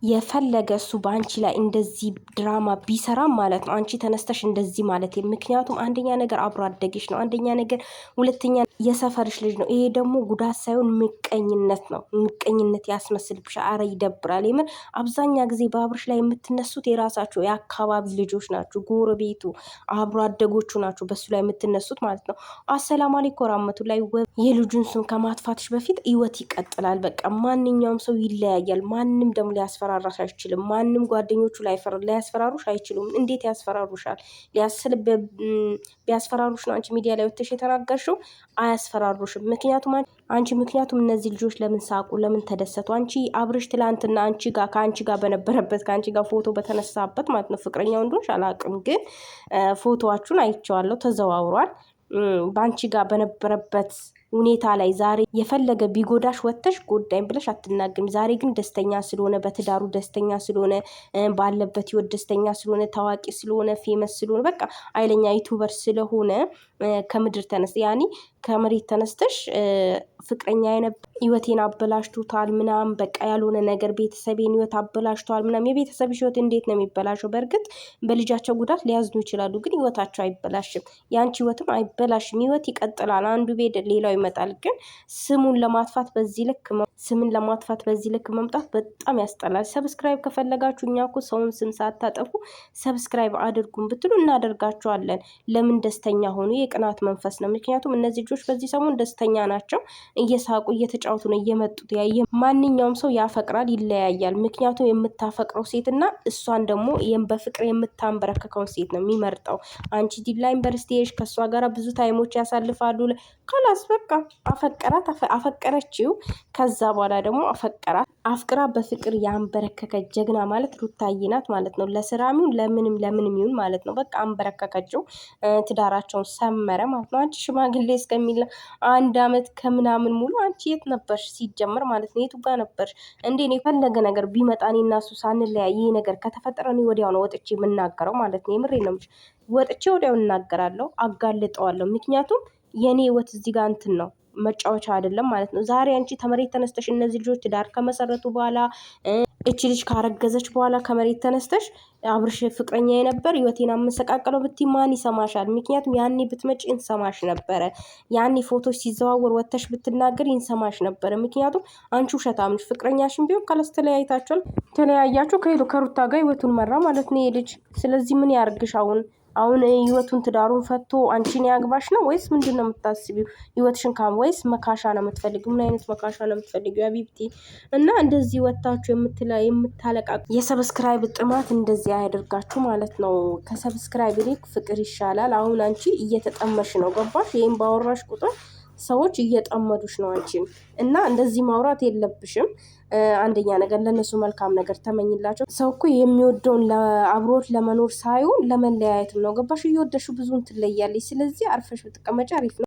የፈለገ እሱ በአንቺ ላይ እንደዚህ ድራማ ቢሰራ ማለት ነው አንቺ ተነስተሽ እንደዚህ ማለት ምክንያቱም አንደኛ ነገር አብሮ አደግሽ ነው አንደኛ ነገር ሁለተኛ የሰፈርሽ ልጅ ነው ይሄ ደግሞ ጉዳት ሳይሆን ምቀኝነት ነው ምቀኝነት ያስመስልብሻል አረ ይደብራል የምር አብዛኛ ጊዜ በአብርሽ ላይ የምትነሱት የራሳችሁ የአካባቢ ልጆች ናችሁ ጎረቤቱ አብሮ አደጎቹ ናችሁ በሱ ላይ የምትነሱት ማለት ነው አሰላሙ አለይኩም ወራህመቱላሂ የልጁን ስም ከማጥፋትሽ በፊት ህይወት ይቀጥላል በቃ ማንኛውም ሰው ይለያያል ማንም ደግሞ ሊያስፈራራሽ አይችልም ማንም ጓደኞቹ ሊያስፈራሩሽ አይችሉም እንዴት ያስፈራሩሻል ቢያስፈራሩሽ ነው አንቺ ሚዲያ ላይ ወጥተሽ የተናገርሽው አያስፈራሩሽም ምክንያቱም እነዚህ ልጆች ለምን ሳቁ ለምን ተደሰቱ አንቺ አብርሽ ትላንትና አንቺ ጋር ከአንቺ ጋር በነበረበት ከአንቺ ጋር ፎቶ በተነሳበት ማለት ነው ፍቅረኛው እንደሆንሽ አላውቅም ግን ፎቶዋችሁን አይቼዋለሁ ተዘዋውሯል ባንቺ ጋር በነበረበት ሁኔታ ላይ ዛሬ የፈለገ ቢጎዳሽ ወጥተሽ ጎዳኝ ብለሽ አትናገሪም ዛሬ ግን ደስተኛ ስለሆነ በትዳሩ ደስተኛ ስለሆነ ባለበት ህይወት ደስተኛ ስለሆነ ታዋቂ ስለሆነ ፌመስ ስለሆነ በቃ አይለኛ ዩቲዩበር ስለሆነ ከምድር ከመሬት ተነስተሽ ፍቅረኛ ህይወቴን አበላሽቶታል ምናምን በቃ ያልሆነ ነገር ቤተሰቤን ህይወት አበላሽቷል ምናምን የቤተሰብሽ ህይወት እንዴት ነው የሚበላሸው በርግጥ በልጃቸው ጉዳት ሊያዝኑ ይችላሉ ግን ህይወታቸው አይበላሽም ያንቺ ህይወትም አይበላሽም ህይወት ይቀጥላል አንዱ ቤት ሌላው ይመጣል ግን ስሙን ለማጥፋት በዚህ ልክ መምጣት በጣም ያስጠላል ሰብስክራይብ ከፈለጋችሁ እኛ እኮ ሰውን ስም ሳታጠፉ ሰብስክራይብ አድርጉን ብትሉ እናደርጋቸዋለን ለምን ደስተኛ ሆኑ የቅናት መንፈስ ነው ምክንያቱም እነዚህ ልጆች በዚህ ሰሞን ደስተኛ ናቸው እየሳቁ እየተጫወቱ ነው እየመጡት ያየ ማንኛውም ሰው ያፈቅራል ይለያያል ምክንያቱም የምታፈቅረው ሴትና እሷን ደግሞ በፍቅር የምታንበረከከውን ሴት ነው የሚመርጠው አንቺ ዲላ ዩኒቨርሲቲሽ ከሷ ጋር ብዙ ታይሞች ያሳልፋሉ ካላስ በቃ አፈቀረችው ከዛ በኋላ ደግሞ አፍቅራ በፍቅር ያንበረከከ ጀግና ማለት ሩታዬ ናት ማለት ነው ለስራሚው ለምንም ይሁን ማለት ነው በቃ አንበረከከችው ትዳራቸውን ሰመረ ማለት ነው አንቺ ሽማግሌ እስከሚል 1 አመት ከምናምን ሙሉ አንቺ የት ነበርሽ ሲጀመር ማለት ነው የቱ ጋር ነበርሽ እንዴ ነው የፈለገ ነገር ቢመጣኒ እና እሱ ሳንለያይ ይሄ ነገር ከተፈጠረ ነው ወዲያው ነው ወጥቼ የምናገረው ማለት ነው የምሬ ነው ወጥቼ ወዲያው እናገራለሁ አጋልጠዋለሁ ምክንያቱም የኔ ህይወት እዚህ ጋር እንትን ነው መጫወቻ አይደለም ማለት ነው ዛሬ አንቺ ተመሬት ተነስተሽ እነዚህ ልጆች ትዳር ከመሰረቱ በኋላ እቺ ልጅ ካረገዘች በኋላ ከመሬት ተነስተሽ አብርሽ ፍቅረኛ የነበር ህይወቴን አመሰቃቀለው ብትይ ማን ይሰማሻል ምክንያቱም ያኔ ብትመጪ እንሰማሽ ነበረ ያኔ ፎቶች ሲዘዋወር ወጥተሽ ብትናገር ይንሰማሽ ነበረ ምክንያቱም አንቺ ውሸታም ነሽ ፍቅረኛሽን ቢሆን ካለስ ተለያያችሁ ከሩታ ጋር ህይወቱን መራ ማለት ነው የልጅ ስለዚህ ምን ያርግሽ አሁን ህይወቱን ትዳሩን ፈቶ አንቺን ያግባሽ ነው ወይስ ምንድነው የምታስቢው ህይወትሽን ወይስ መካሻ ነው የምትፈልጊው ምን አይነት መካሻ ነው የምትፈልጊው ያቢብቲ እና እንደዚህ ወጣችሁ የምታለቃቁ የሰብስክራይብ ጥማት እንደዚህ አያደርጋችሁ ማለት ነው ከሰብስክራይብ ይልቅ ፍቅር ይሻላል አሁን አንቺ እየተጠመሽ ነው ገባሽ ይሄን ባወራሽ ቁጥር ሰዎች እየጠመዱሽ ነው አንቺን እና እንደዚህ ማውራት የለብሽም አንደኛ ነገር ለነሱ መልካም ነገር ተመኝላቸው ሰው እኮ የሚወደውን ለአብሮት ለመኖር ሳይሆን ለመለያየት ነው ገባሽ እየወደድሽው ብዙን ትለያለሽ ስለዚህ አርፈሽ ብትቀመጪ አሪፍ ነው